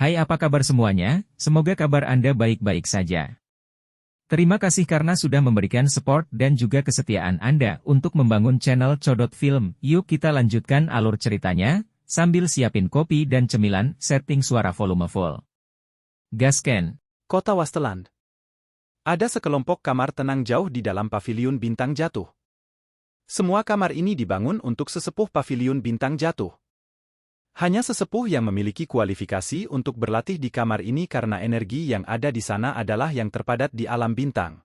Hai, apa kabar semuanya? Semoga kabar Anda baik-baik saja. Terima kasih karena sudah memberikan support dan juga kesetiaan Anda untuk membangun channel Codot Film. Yuk kita lanjutkan alur ceritanya, sambil siapin kopi dan cemilan, setting suara volume full. Gasken. Kota Wasteland. Ada sekelompok kamar tenang jauh di dalam paviliun bintang jatuh. Semua kamar ini dibangun untuk sesepuh paviliun bintang jatuh. Hanya sesepuh yang memiliki kualifikasi untuk berlatih di kamar ini karena energi yang ada di sana adalah yang terpadat di alam bintang.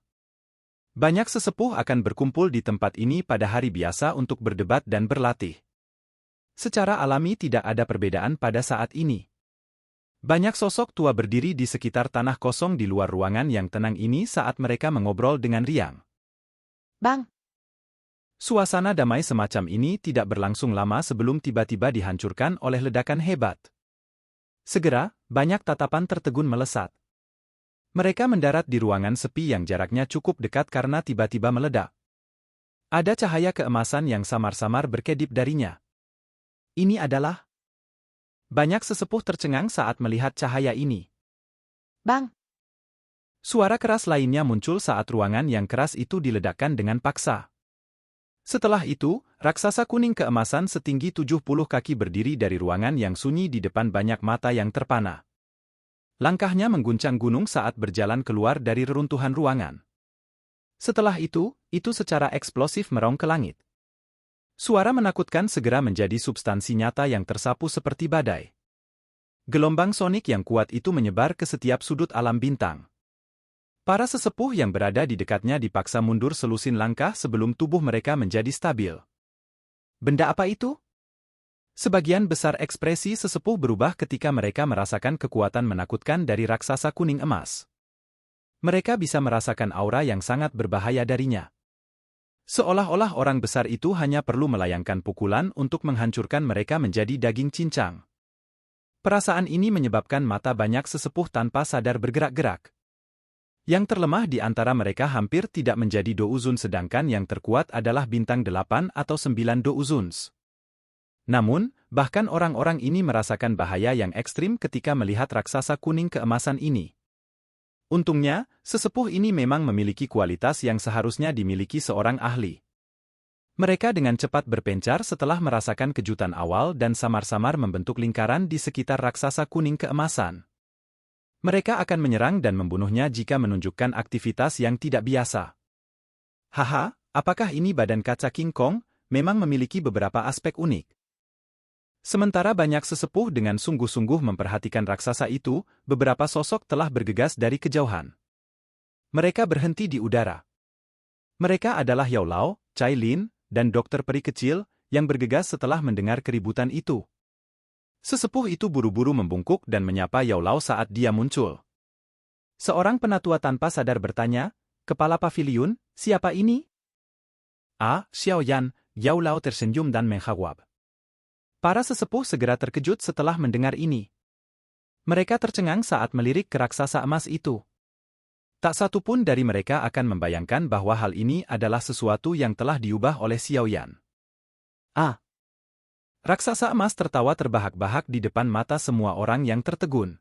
Banyak sesepuh akan berkumpul di tempat ini pada hari biasa untuk berdebat dan berlatih. Secara alami tidak ada perbedaan pada saat ini. Banyak sosok tua berdiri di sekitar tanah kosong di luar ruangan yang tenang ini saat mereka mengobrol dengan riang. Bang, Suasana damai semacam ini tidak berlangsung lama sebelum tiba-tiba dihancurkan oleh ledakan hebat. Segera, banyak tatapan tertegun melesat. Mereka mendarat di ruangan sepi yang jaraknya cukup dekat karena tiba-tiba meledak. Ada cahaya keemasan yang samar-samar berkedip darinya. Ini adalah... Banyak sesepuh tercengang saat melihat cahaya ini. Bang, Suara keras lainnya muncul saat ruangan yang keras itu diledakkan dengan paksa. Setelah itu, raksasa kuning keemasan setinggi 70 kaki berdiri dari ruangan yang sunyi di depan banyak mata yang terpana. Langkahnya mengguncang gunung saat berjalan keluar dari reruntuhan ruangan. Setelah itu secara eksplosif merong ke langit. Suara menakutkan segera menjadi substansi nyata yang tersapu seperti badai. Gelombang sonik yang kuat itu menyebar ke setiap sudut alam bintang. Para sesepuh yang berada di dekatnya dipaksa mundur selusin langkah sebelum tubuh mereka menjadi stabil. Benda apa itu? Sebagian besar ekspresi sesepuh berubah ketika mereka merasakan kekuatan menakutkan dari raksasa kuning emas. Mereka bisa merasakan aura yang sangat berbahaya darinya. Seolah-olah orang besar itu hanya perlu melayangkan pukulan untuk menghancurkan mereka menjadi daging cincang. Perasaan ini menyebabkan mata banyak sesepuh tanpa sadar bergerak-gerak. Yang terlemah di antara mereka hampir tidak menjadi douzun sedangkan yang terkuat adalah bintang 8 atau 9 douzuns. Namun, bahkan orang-orang ini merasakan bahaya yang ekstrim ketika melihat raksasa kuning keemasan ini. Untungnya, sesepuh ini memang memiliki kualitas yang seharusnya dimiliki seorang ahli. Mereka dengan cepat berpencar setelah merasakan kejutan awal dan samar-samar membentuk lingkaran di sekitar raksasa kuning keemasan. Mereka akan menyerang dan membunuhnya jika menunjukkan aktivitas yang tidak biasa. Haha, apakah ini badan kaca King Kong? Memang memiliki beberapa aspek unik. Sementara banyak sesepuh dengan sungguh-sungguh memperhatikan raksasa itu, beberapa sosok telah bergegas dari kejauhan. Mereka berhenti di udara. Mereka adalah Yao Lao, Cai Lin, dan Dokter Peri Kecil, yang bergegas setelah mendengar keributan itu. Sesepuh itu buru-buru membungkuk dan menyapa Yao Lao saat dia muncul. Seorang penatua tanpa sadar bertanya, "Kepala paviliun, siapa ini?" "Ah, Xiao Yan," Yao Lao tersenyum dan menjawab. Para sesepuh segera terkejut setelah mendengar ini. Mereka tercengang saat melirik ke raksasa emas itu. Tak satu pun dari mereka akan membayangkan bahwa hal ini adalah sesuatu yang telah diubah oleh Xiao Yan. "Ah!" Raksasa emas tertawa terbahak-bahak di depan mata semua orang yang tertegun.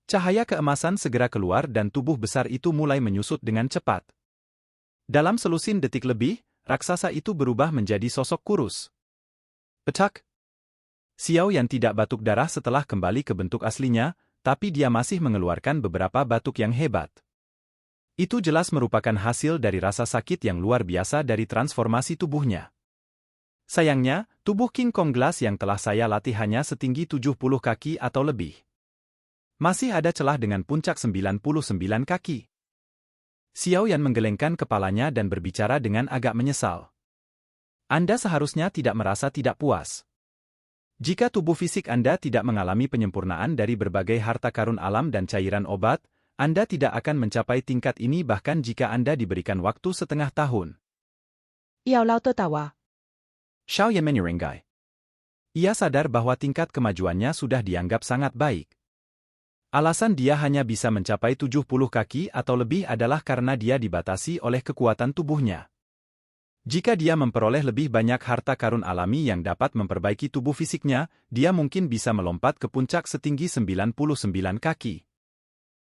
Cahaya keemasan segera keluar dan tubuh besar itu mulai menyusut dengan cepat. Dalam selusin detik lebih, raksasa itu berubah menjadi sosok kurus. Petak! Xiao Yan tidak batuk darah setelah kembali ke bentuk aslinya, tapi dia masih mengeluarkan beberapa batuk yang hebat. Itu jelas merupakan hasil dari rasa sakit yang luar biasa dari transformasi tubuhnya. Sayangnya, tubuh King Kong Glass yang telah saya latih hanya setinggi 70 kaki atau lebih. Masih ada celah dengan puncak 99 kaki. Xiao Yan menggelengkan kepalanya dan berbicara dengan agak menyesal. Anda seharusnya tidak merasa tidak puas. Jika tubuh fisik Anda tidak mengalami penyempurnaan dari berbagai harta karun alam dan cairan obat, Anda tidak akan mencapai tingkat ini bahkan jika Anda diberikan waktu setengah tahun. Yao Lao tertawa. Xiao Yan menyeringai. Ia sadar bahwa tingkat kemajuannya sudah dianggap sangat baik. Alasan dia hanya bisa mencapai 70 kaki atau lebih adalah karena dia dibatasi oleh kekuatan tubuhnya. Jika dia memperoleh lebih banyak harta karun alami yang dapat memperbaiki tubuh fisiknya, dia mungkin bisa melompat ke puncak setinggi 99 kaki.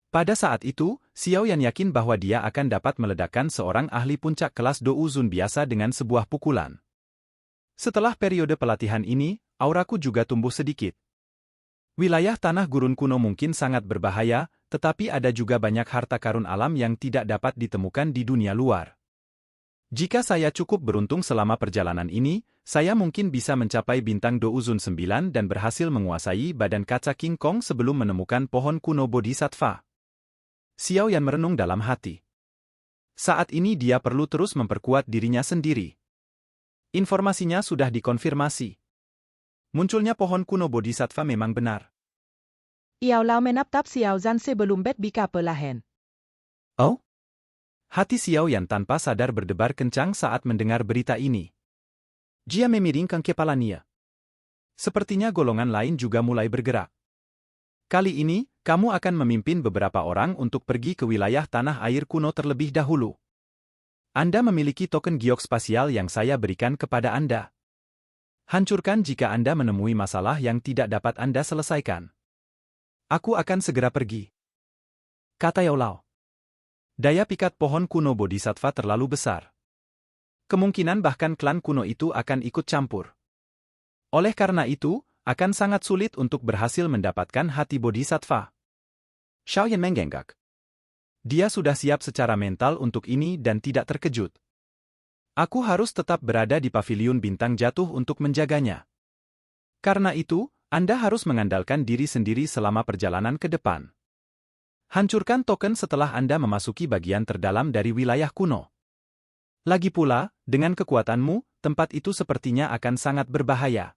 Pada saat itu, Xiao Yan yakin bahwa dia akan dapat meledakkan seorang ahli puncak kelas Douzun biasa dengan sebuah pukulan. Setelah periode pelatihan ini, auraku juga tumbuh sedikit. Wilayah tanah gurun kuno mungkin sangat berbahaya, tetapi ada juga banyak harta karun alam yang tidak dapat ditemukan di dunia luar. Jika saya cukup beruntung selama perjalanan ini, saya mungkin bisa mencapai bintang Douzun 9 dan berhasil menguasai badan kaca King Kong sebelum menemukan pohon kuno Bodhisattva. Xiao Yan merenung dalam hati. Saat ini dia perlu terus memperkuat dirinya sendiri. Informasinya sudah dikonfirmasi. Munculnya pohon kuno Bodhisattva memang benar. Yao Lao menatap Xiao Zhan sebelum berbicara perlahan. Oh? Hati Xiao Yan tanpa sadar berdebar kencang saat mendengar berita ini. Dia memiringkan kepalanya. Sepertinya golongan lain juga mulai bergerak. Kali ini, kamu akan memimpin beberapa orang untuk pergi ke wilayah tanah air kuno terlebih dahulu. Anda memiliki token giok spasial yang saya berikan kepada Anda. Hancurkan jika Anda menemui masalah yang tidak dapat Anda selesaikan. Aku akan segera pergi, kata Yao Lao. Daya pikat pohon kuno Bodhisattva terlalu besar. Kemungkinan bahkan klan kuno itu akan ikut campur. Oleh karena itu, akan sangat sulit untuk berhasil mendapatkan hati Bodhisattva. Xiao Yan menggenggak. Dia sudah siap secara mental untuk ini dan tidak terkejut. Aku harus tetap berada di paviliun bintang jatuh untuk menjaganya. Karena itu, Anda harus mengandalkan diri sendiri selama perjalanan ke depan. Hancurkan token setelah Anda memasuki bagian terdalam dari wilayah kuno. Lagi pula, dengan kekuatanmu, tempat itu sepertinya akan sangat berbahaya.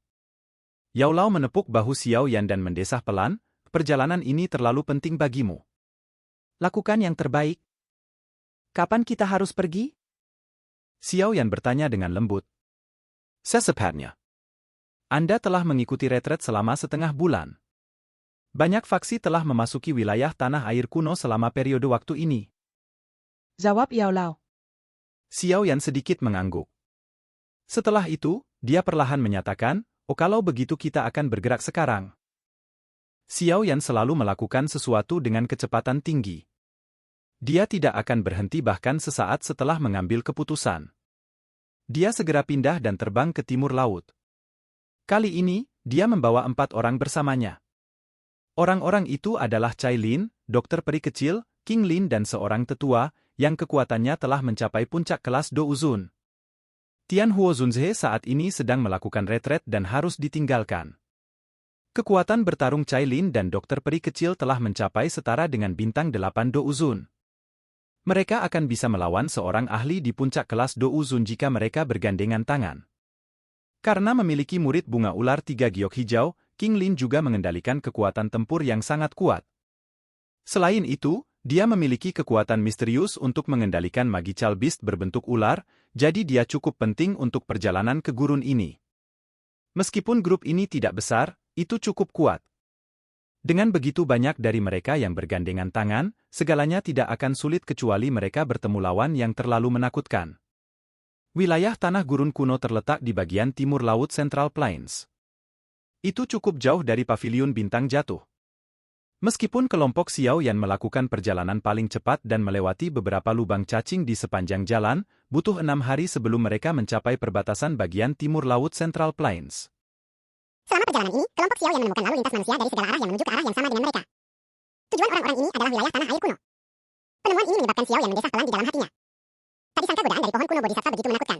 Yao Lao menepuk bahu Xiao Yan dan mendesah pelan, perjalanan ini terlalu penting bagimu. Lakukan yang terbaik. Kapan kita harus pergi? Xiao Yan bertanya dengan lembut. Secepatnya. Anda telah mengikuti retret selama setengah bulan. Banyak faksi telah memasuki wilayah tanah air kuno selama periode waktu ini. Jawab Yao Lao. Xiao Yan sedikit mengangguk. Setelah itu, dia perlahan menyatakan, "Oh, kalau begitu kita akan bergerak sekarang." Xiao Yan selalu melakukan sesuatu dengan kecepatan tinggi. Dia tidak akan berhenti bahkan sesaat setelah mengambil keputusan. Dia segera pindah dan terbang ke timur laut. Kali ini, dia membawa 4 orang bersamanya. Orang-orang itu adalah Cai Lin, dokter peri kecil, King Lin dan seorang tetua, yang kekuatannya telah mencapai puncak kelas Douzun. Tian Huo Zunze saat ini sedang melakukan retret dan harus ditinggalkan. Kekuatan bertarung Cai Lin dan dokter peri kecil telah mencapai setara dengan bintang 8 Douzun. Mereka akan bisa melawan seorang ahli di puncak kelas Douzun jika mereka bergandengan tangan. Karena memiliki murid bunga ular 3 giok hijau, King Lin juga mengendalikan kekuatan tempur yang sangat kuat. Selain itu, dia memiliki kekuatan misterius untuk mengendalikan magical beast berbentuk ular, jadi dia cukup penting untuk perjalanan ke gurun ini. Meskipun grup ini tidak besar, itu cukup kuat. Dengan begitu banyak dari mereka yang bergandengan tangan, segalanya tidak akan sulit kecuali mereka bertemu lawan yang terlalu menakutkan. Wilayah tanah gurun kuno terletak di bagian timur laut Central Plains. Itu cukup jauh dari paviliun bintang jatuh. Meskipun kelompok Xiao Yan melakukan perjalanan paling cepat dan melewati beberapa lubang cacing di sepanjang jalan, butuh 6 hari sebelum mereka mencapai perbatasan bagian timur laut Central Plains. Selama perjalanan ini, kelompok Xiao Yan menemukan lalu lintas manusia dari segala arah yang menuju ke arah yang sama dengan mereka. Tujuan orang-orang ini adalah wilayah tanah air kuno. Penemuan ini menyebabkan Xiao Yan mendesah pelan di dalam hatinya. Tak disangka godaan dari pohon kuno Bodhisattva begitu menakutkan.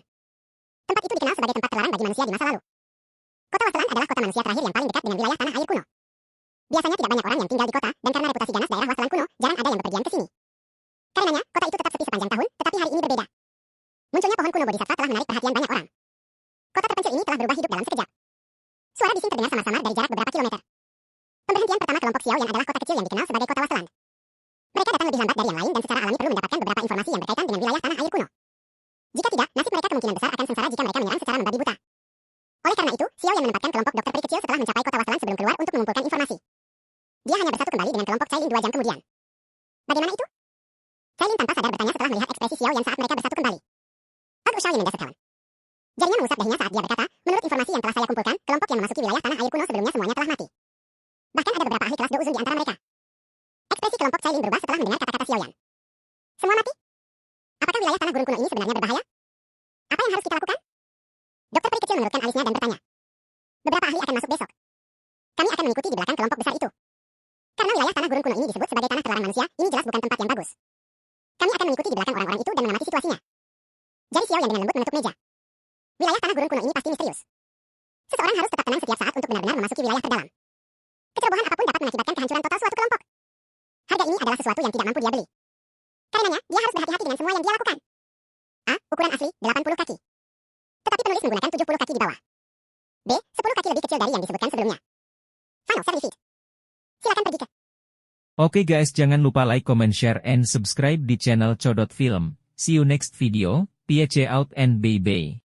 Tempat itu dikenal sebagai tempat terlarang bagi manusia di masa lalu. Kota Wastelan adalah kota manusia terakhir yang paling dekat dengan wilayah tanah air kuno. Biasanya tidak banyak orang yang tinggal di kota, dan karena reputasi ganas daerah Wastelan kuno, jarang ada yang bepergian ke sini. Karenanya, kota itu tetap sepi sepanjang tahun, tetapi hari ini berbeda. Munculnya pohon kuno Bodhisattva telah menarik perhatian banyak orang. Kota terpencil ini telah berubah hidup dalam sekejap. Suara bising terdengar samar-samar dari jarak beberapa kilometer. Pemberhentian pertama kelompok Xiao Yan adalah kota kecil yang dikenal sebagai kota Wastelan. Mereka datang lebih lambat dari yang lain dan secara alami perlu mendapatkan beberapa informasi yang berkaitan dengan wilayah tanah air kuno. Jika tidak, nasib mereka kemungkinan besar akan sengsara jika mereka menyerang secara membabi buta. Oleh karena itu, Xiao Yan menempatkan kelompok dokter peri kecil setelah mencapai kota Wastelan sebelum keluar untuk mengumpulkan informasi. Dia hanya bersatu kembali dengan kelompok Cai Lin 2 jam kemudian. Bagaimana itu? Cai Lin tanpa sadar bertanya setelah melihat ekspresi Xiao Yan saat mereka bersatu kembali. Aku Xiao Yan mendesak kawan. Jarinya mengusap dahinya saat dia berkata, menurut informasi yang telah saya kumpulkan, kelompok yang memasuki wilayah tanah air kuno sebelumnya semuanya telah mati. Bahkan ada beberapa ahli kelas Douzun di antara mereka. Ekspresi kelompok Cailin berubah setelah mendengar kata-kata Xiaoyan. Semua mati? Apakah wilayah tanah gurun kuno ini sebenarnya berbahaya? Apa yang harus kita lakukan? Dokter peri kecil mengerutkan alisnya dan bertanya. Beberapa ahli akan masuk besok. Kami akan mengikuti di belakang kelompok besar itu. Karena wilayah tanah gurun kuno ini disebut sebagai tanah terlarang manusia, ini jelas bukan tempat yang bagus. Kami akan mengikuti di belakang orang-orang itu dan mengamati situasinya. Jari Xiaoyan dengan lembut menutup meja. Wilayah tanah gurun kuno ini pasti misterius. Seseorang harus tetap tenang setiap saat untuk benar-benar memasuki wilayah terdalam. Kecerobohan apapun dapat mengakibatkan kehancuran total suatu kelompok. Harga ini adalah sesuatu yang tidak mampu dia beli. Karenanya, dia harus berhati-hati dengan semua yang dia lakukan. A. Ukuran asli, 80 kaki. Tetapi penulis menggunakan 70 kaki di bawah. B. 10 kaki lebih kecil dari yang disebutkan sebelumnya. Final 70 feet. Silakan pergi ke... Oke guys, jangan lupa like, comment, share, and subscribe di channel Codot Film. See you next video, peace out and bye-bye.